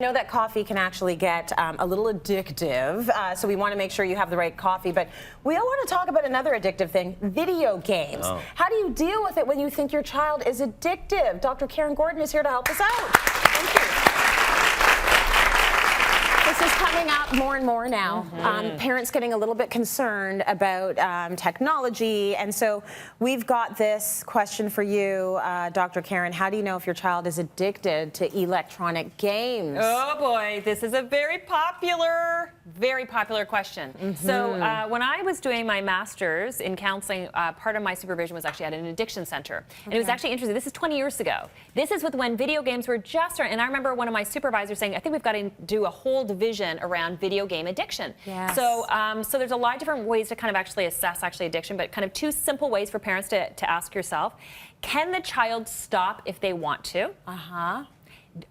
I know that coffee can actually get a little addictive, so we want to make sure you have the right coffee. But we all want to talk about another addictive thing, video games. Oh. How do you deal with it when you think your child is addictive? Dr. Karyn Gordon is here to help us out. Thank you. This is coming up more and more now. Parents getting a little bit concerned about technology, and so we've got this question for you, Dr. Karyn. How do you know if your child is addicted to electronic games? Oh boy, this is a very popular question. So when I was doing my master's in counseling, part of my supervision was actually at an addiction center. And it was actually interesting. This is 20 years ago. This is when video games were just starting. And I remember one of my supervisors saying, I think we've got to do a whole division around video game addiction. Yes. So there's a lot of different ways to kind of actually assess addiction, but kind of two simple ways for parents to ask yourself. Can the child stop if they want to?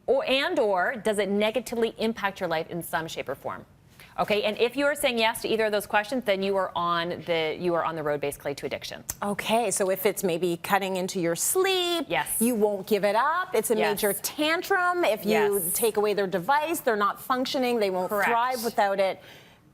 Or does it negatively impact your life in some shape or form? Okay, and if you are saying yes to either of those questions, then you are on the road basically to addiction. Okay, so if it's maybe cutting into your sleep, yes, you won't give it up. It's a major tantrum. If you take away their device, they're not functioning. They won't thrive without it.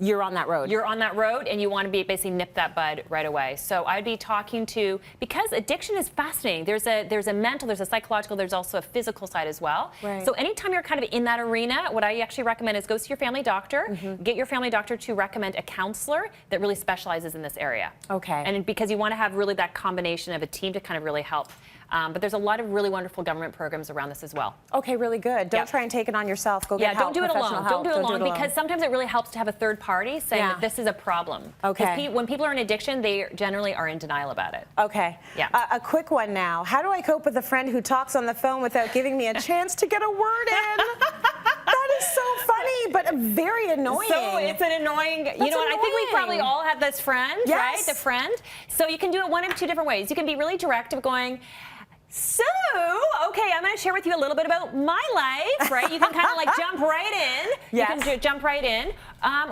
You're on that road. You're on that road, and you want to basically nip that bud right away. So I'd be talking to, because addiction is fascinating. There's a mental, there's a psychological, there's also a physical side as well. Right. So anytime you're kind of in that arena, what I actually recommend is go see your family doctor. Get your family doctor to recommend a counselor that really specializes in this area. Okay. And because you want to have really that combination of a team to kind of really help. But there's a lot of really wonderful government programs around this as well. Okay, really good. Don't try and take it on yourself. Go get help. Don't do it alone. Don't do it alone, because sometimes it really helps to have a third party saying that this is a problem. Okay. When people are in addiction, they generally are in denial about it. Okay. Yeah. A quick one now. How do I cope with a friend who talks on the phone without giving me a chance to get a word in? That is so funny, but very annoying. So it's an annoying, you know what, I think we probably all have this friend, right? The friend. So you can do it one of two different ways. You can be really direct of going, so, okay, I'm going to share with you a little bit about my life, right? You can kind of like jump right in. Yes. You can jump right in.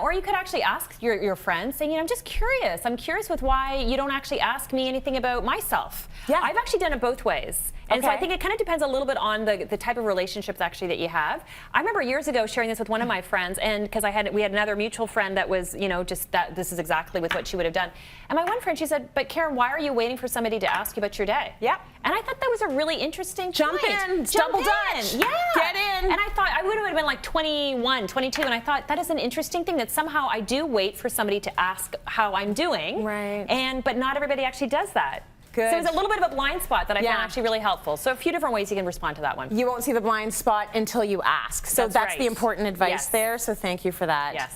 Or you could actually ask your friends, saying, you know, I'm just curious. I'm curious with why you don't actually ask me anything about myself. Yeah. I've actually done it both ways. And so I think it kind of depends a little bit on the type of relationships actually that you have. I remember years ago sharing this with one of my friends, and because we had another mutual friend that was, you know, just that this is exactly with what she would have done. And my one friend, she said, but Karyn, why are you waiting for somebody to ask you about your day? Yeah. And I thought that was a really interesting Jump in. Double dutch. Yeah. Get in. And I thought, I would have been like 21, 22, and I thought that is an interesting thing that somehow I do wait for somebody to ask how I'm doing. Right. But not everybody actually does that. Good. So it was a little bit of a blind spot that I found actually really helpful. So a few different ways you can respond to that one. You won't see the blind spot until you ask. So that's the important advice there. So thank you for that. Yes.